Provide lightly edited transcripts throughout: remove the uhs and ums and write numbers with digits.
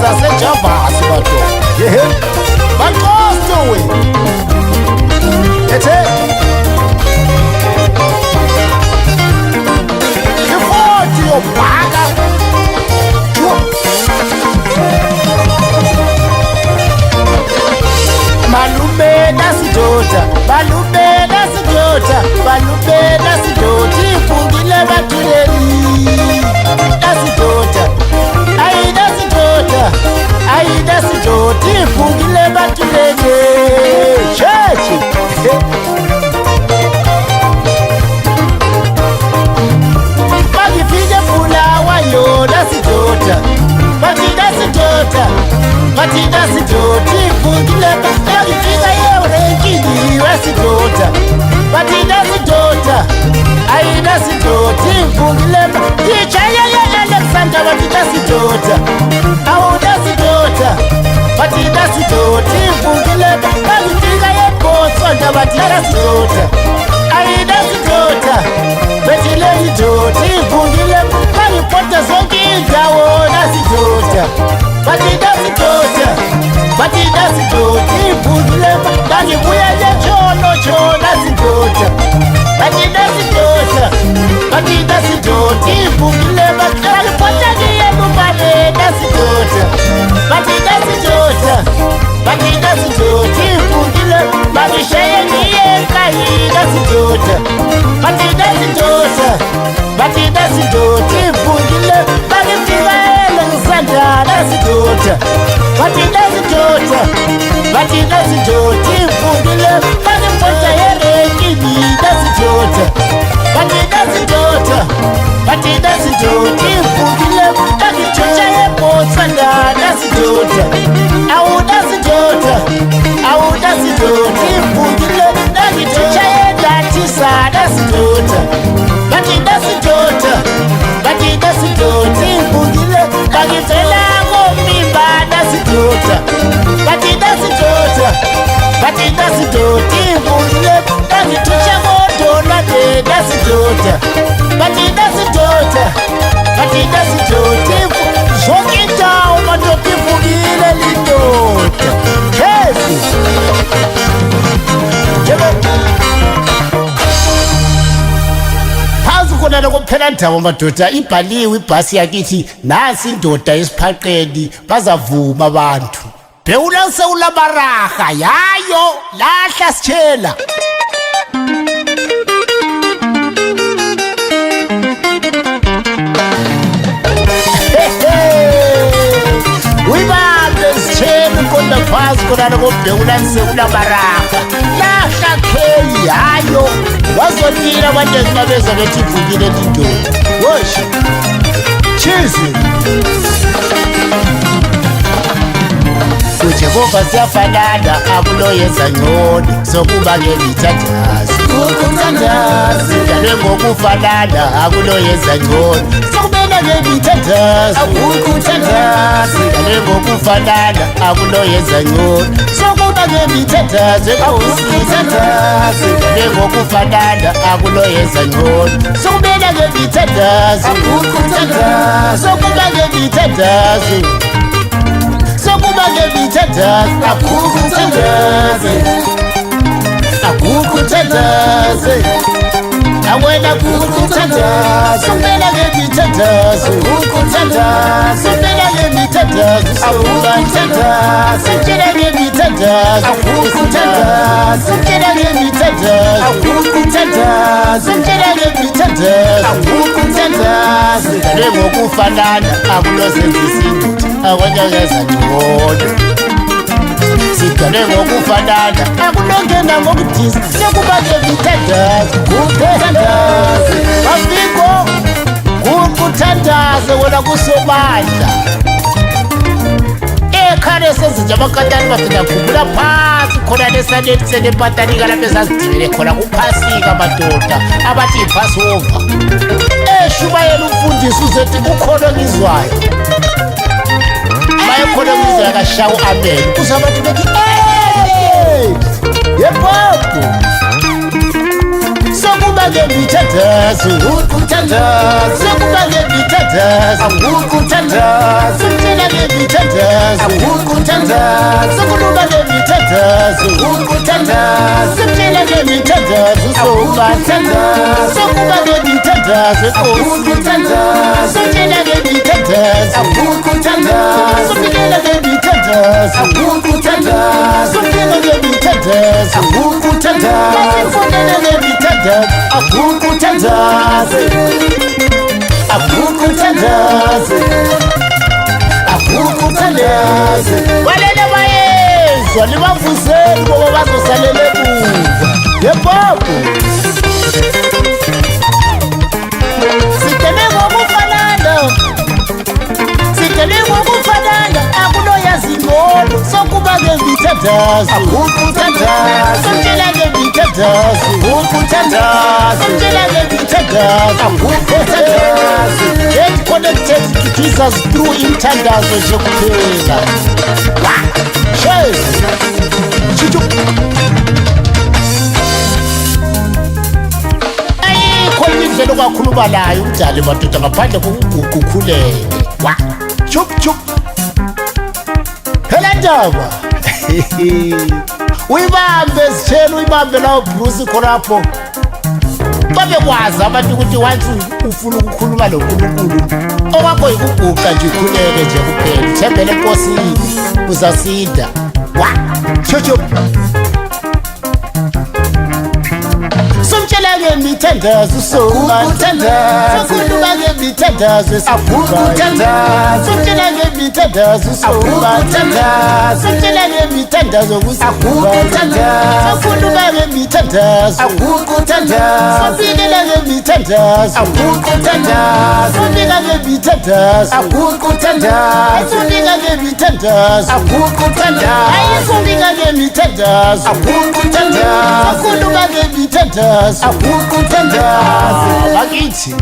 Zasejavasi bato yehe bankostowe ethe ifoti yobhaka malume nasidoda malume nasidoda malume nasidoti ifungile batuleli nasidoda Aida sidoti ifungile batuleke chechi Magifike fulawa yona sidota Batida sidoti ifungile Magifika yerekini wasidota Batida sidota Aida sidoti ifungile Ichaya Alexander batida sidota Batida sidoti ifungile Bagifika yebosonda batida sidota Aida sidota Betile sidoti ifungile Bagipota zonke indawo nasidota Batida sidoti ifungile Bagibuya yechono sidota Batida sidoti ifungile Bagipota yebumale nasidota Batida sidoti ifungile Bagishaya niye kayi nasidota Batida sidoti ifungile Bagifika Alexander nasidota Batida sidoti ifungile Bagipota yerekini nasidota Batida sidoti ifungile Bagichucha yebosanda nasidota Awuda sidoti ifungile Bagichucha yedatisa nasidota Batida sidoti ifungile Bagitela ngomimba nasidota Batida sidoti ifungile Bagitucha ngodola de nasidota Batida sidoti zonke indawo madoda ifungile lidota hezi phansi khona lokuphela ndaba madoda ibhaliwe ibhasi yakithi nasi indoda esiphaqeni bazavuma abantu bewula sewulabaraha yayo lahla sitshela Konda phansi khona lokubhekula sewulabaraha lahla kheli yayo wazonila abantu ezibabeza bethi ivukile lindoda wosh chizi Jehova siyafanana akuloyenza ngcono sokuba ngezithandazi ukuthandazi dalwe ngokufanana akuloyenza ngcono sokubena ngezithandazi ukuthandazi dalwe ngokufanana akuloyenza ngcono sokuba ngezithandazi ukuthandazi dalwe ngokufanana akuloyenza ngcono sokubena ngezithandazi ukuthandazi sokuba ngezithandazi Sokuba ngezithandazi akukuthandazi awena kukuthandazi sokumela ngezithandazi akukuthandazi sokumela ngezithandazi akukuthandazi sokumela ngezithandazi akukuthandazi sokumela ngezithandazi akukuthandazi sokumela ngezithandazi akukuthandazi ngokufanana akulozenzisini akwanyakeza ngcono sidale ngokufanana akulongena ngokudisa sekuba ngezithandazi kuthandazi afiko kuthandaze wena kusobandla ekhale sezinje amakatani bafika khumbula phansi khona lesaneti senepatanika lapho esazidibele khona kuphasika madoda abathi iPassover eshumayela umfundi umfundisi uzothi ukhona ngizwayo mayekhona ngizwayo kashawu amen uzabantu bethi yebabo sokuba ngemithandazo ukuthandaza sokuba ngemithandazo ukuthandaza somtshela ngemithandazo ukuthandaza sokuba ngemithandazo ukuthandaza somtshela ngemithandazo sokubathandaza sokuba ngemithandazo ukuthandaza somtshela ngemithandazo ukuthandaza somtshela ngemithandazo ukuthandaza somtshela ngemithandazo ukuthandaza simfundele ngemithandazo akukuthandaze akukuthandaze akukuthandaze balele bayezwa libavuzeli ngoba bazosalele emuva yebabo sitele ngokufanana sitele ngokufanana akuloyazi ngolo sokuba ngemithandazo akukuthandaze somtshela ngemithandazo ukuthandaza somtshela ngemithandazo akukuthandaza get connected to Jesus through imthandazo nje kuphela cheers chichu ayikho indlela okwakhuluma layo umdali madoda ngaphandle kokugugukhuleke wa chup chup phela ndaba uyibambe sithela uyibambe lawo Bruce khonapho babekwazi abantu ukuthi once ufuna ukukhuluma noNkulunkulu okwakho yikuguqa nje ukhuleke nje kuphela thembele enkosini uzasinda wa chuchu somtshela ngemithandazo sokubathandaza sokuba ngemithandazo akukuthandaza somtshela ngemithandazo sokubathandaza somtshela ngemithandazo akukuthandaza sokuba ngemithandazo akukuthandaza sophila ngemithandazo akukuthandaza sophila ngemithandazo akukuthandaza sophila ngemithandazo akukuthandaza ayisophila ngemithandazo akukuthandaza sokuba ngemithandazo akukuthandaza bakithi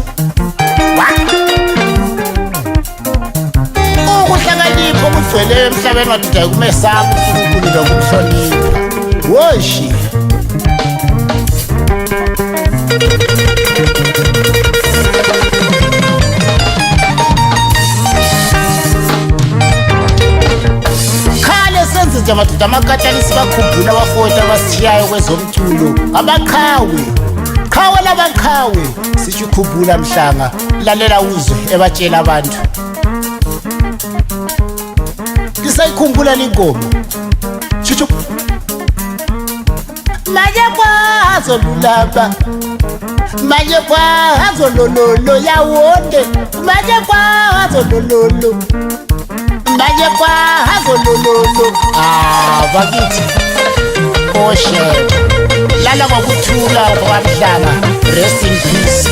ukuhlakanipha okugcwele emhlabeni madoda kumesaba uNkulunkulu nokumhlonipha woshi senze nje madoda amakatalisi bakhumbula abafowethu abasithiyayo kwezomculo abakhawe qhawe labakhawe sisho ukhumbula mhlanga lalela uzwe ebatshela abantu lisayikhumbula linkomo chichu manje kwazo lulaba manje kwazo lololo yawonde manje kwazo lololo manje kwazo lololo bakithi oshe lala ngokuthula kwamhlanga rest in peace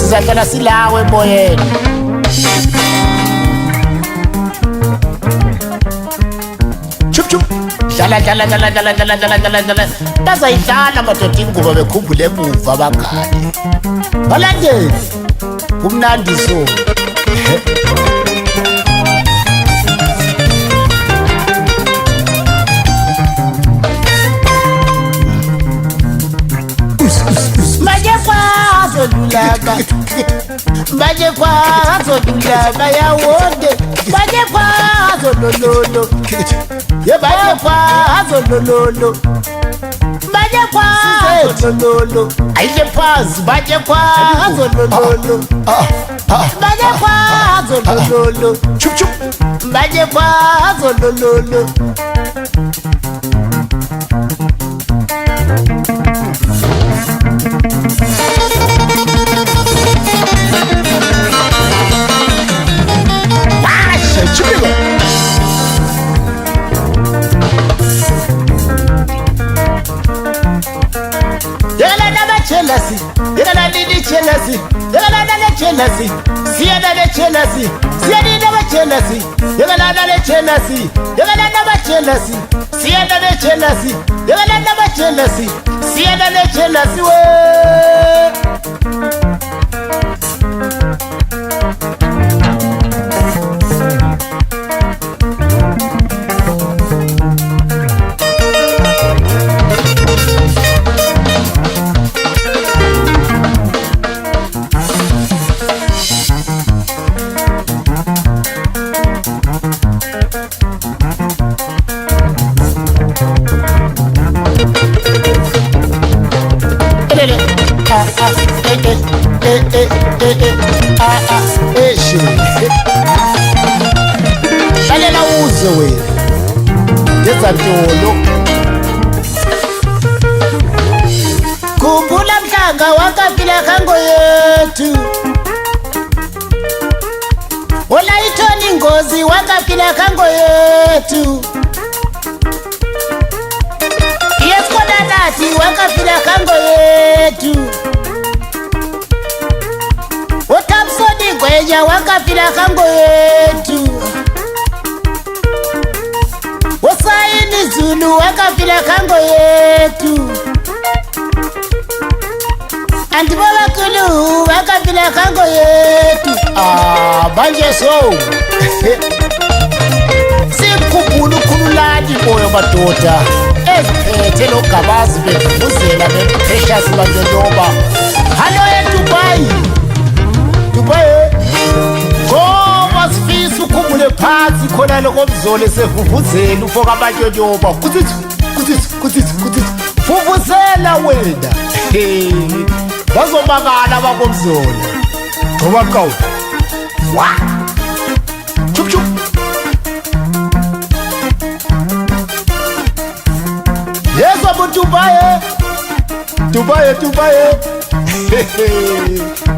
sizahlala silawe emoyeni chup chup dala bazayidlala madoda ingubo bekhumbule emuva abangane balandeli kumnandi so manje kwazo lulaba yawonde manje kwazo lololo ye manje kwazo lololo manje kwazo lololo ayile phansi manje kwazo lololo manje kwazo lololo chup chup manje kwazo lololo jealousy, you're gonna need jealousy, you're gonna need jealousy, see another jealousy, see another jealousy, you're gonna need jealousy, you're gonna never jealousy, see another jealousy, you're gonna never jealousy, see another jealousy. uze wena ngenza ntolo. Khumbula mhlanga wakafila khango yethu, olayithoni ingozi wakafila khango yethu, yesikonanathi wakafila khango yethu, oThamsoni Ngwenya wakafila khango yethu, oSayini Zulu wakafila khango yethu, Andibabakulu wakafila khango yethu. Manje so sikhumbula ukhululani boyo madoda eziphethe logabazi bevuzela bepheshasi bandoloba. Halo eDubai, Dubai ngoba sifisa ukhumbule phansi khona lokomzole sevuvuzela ufoka abantolyoba kuzithi vuvuzela wena. Bazobakala bakomzole ngoba qawu wa chup chup. Yeso bu Dubai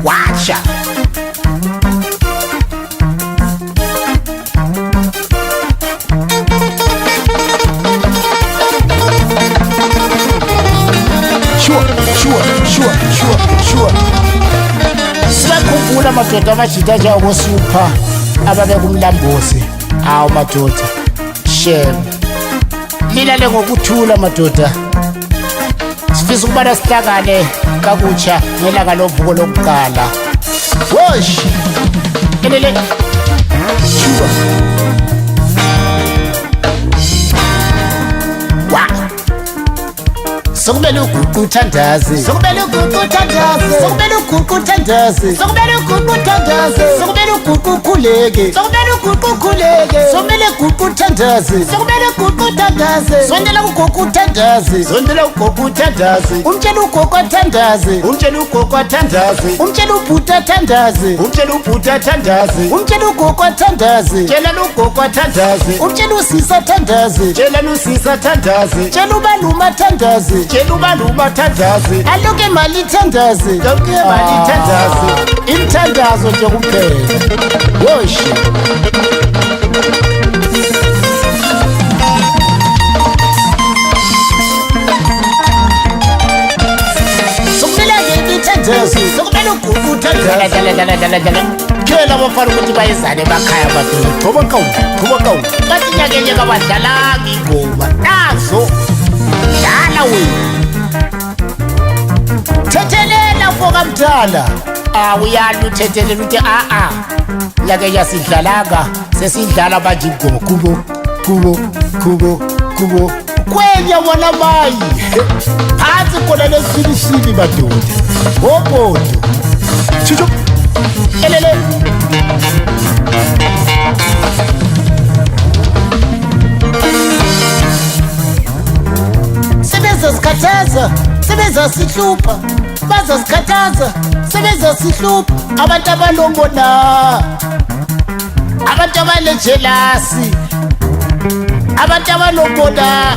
wacha sure. Siyakhumbula madoda amajita njengoba Supha ababekumlambosi. Awu madoda shem lilale ngokuthula madoda. Sifisa ukubana sihlangane kakutsha ngelanga lovuko lokuqala. Wosh elele sure wa sokumele uguqu uthandaze, sokumele uguqu uthandaze, sokumele uguqu uthandaze, sokumele uguqu uthandaze, sokumele uguqu ukhuleke, sokumele uguqu ukhuleke, sokumele uguqu uthandaze, sokumele uguqu uthandaze, sondela uguqu uthandaze, sondela uguqu uthandaze, umtshela ugogo athandaze, umtshela ugogo athandaze, umtshela ubhuti athandaze, umtshela ubhuti athandaze, umtshela ugogo athandaze, tshela ugogo athandaze, umtshela usisa athandaze, tshela usisa athandaze, tshela ubaluma athandaze, tshela ubaluma athandaze, aloke mali ithandaze, lonke mali ithandaze, imthandazo nje kuphela. Wosh sokumele ngithandaze, sokumele uguqu uthandaze. Dala khela abafana ukuthi bayizane emakhaya madoda. Ngoba kawu bathi nyakenye kabadlalanga ingoma nazo dala wena. Thethelela foka mdala. Uyala uthethelela uthi nyake yasidlalanga sesidlala manje ingoma kubo kwenya wona mayi phansi khona lesibisili madoda ngobodo chuchu elele sebezosikhathaza, sebezosihlupha, bazosikhathaza, sebezosihlupha. Abantu abalombona, abantu abalejelasi, abantu abalombona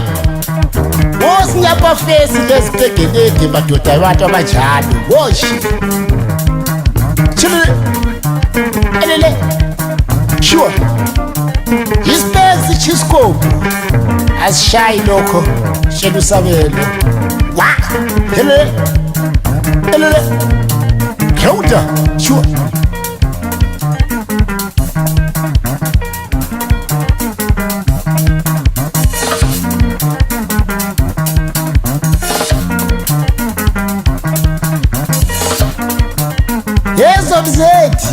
wosinyapa fesi lezibhegelede madoda abantu abanjalo. Wosh chilele elele sure ispesi chiscope asishayi lokho shela usabelo wa elele khewuta sure yezo mzethi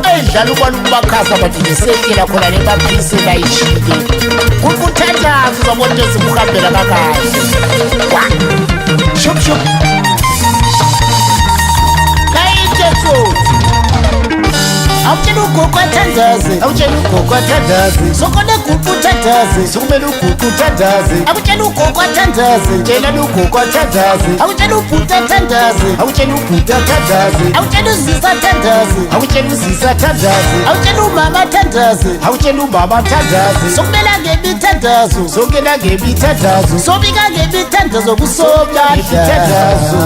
ayidlala ukwana ukubakhasa bathi ngesekela khona lebaphise layishile kukuthandaza uzabona into zimuhambela kakahle shop layitshe futhi awutshela ugogo athandaze awutshela ugogo athandaze sokona ugogo uthandaze sokumele ugogo uthandaze awutshela ugogo athandaze tshela ugogo athandaze awutshela ubhuti athandaze awutshela ubhuti athandaze awutshela uzisa athandaze awutshela uzisa athandaze awutshela umama athandaze awutshela umama athandaze sokumele ngemithandazo sokela ngemithandazo sobika ngemithandazo kusobya ithandazo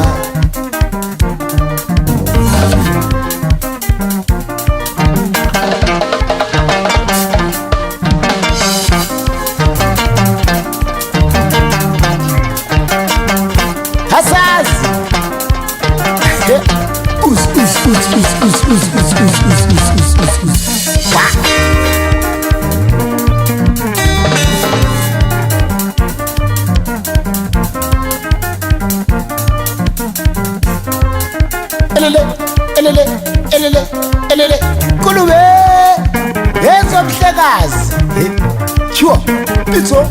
elele kulube yenzo mhlekazi sure bitso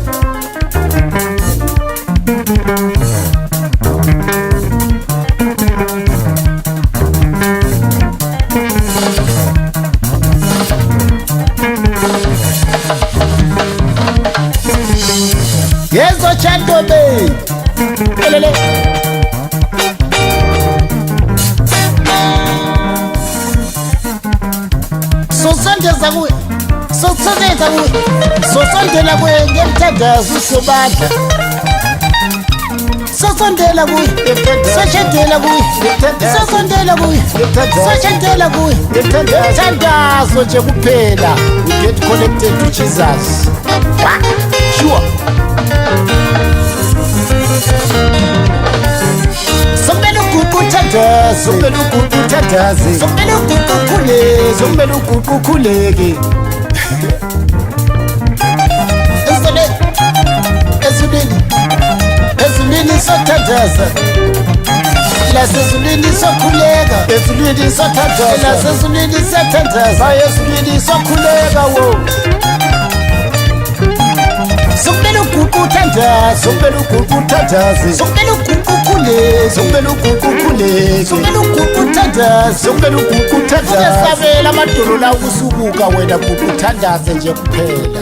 yenzo chantobe elele sosondeza kuwe sosondeza kuwe sosondela kuwe ngemthandazo sobadla sosondela kuwe soshendela kuwe sosondela kuwe soshendela kuwe thandazo nje kuphela we get connected to Jesus sure sokumele uguqu uthandaze sokumele uguqu uthandaze sokumele uguqu ukhuleke sokumele uguqu ukhuleke ezulwini sothandaza lasezulwini sokhuleka ezulwini sothandaza lasezulwini sothandaza ezulwini sokhuleka wo sokumele uguqu uthandaze sokumele uguqu uthandaze sokumele uguqu ukhuleke sokumele uguqu ukhuleke sokumele uguqu uthandaze sokumele uguqu uthandaze uyasabela amadolo la ukusubuka wena guqu uthandaze nje kuphela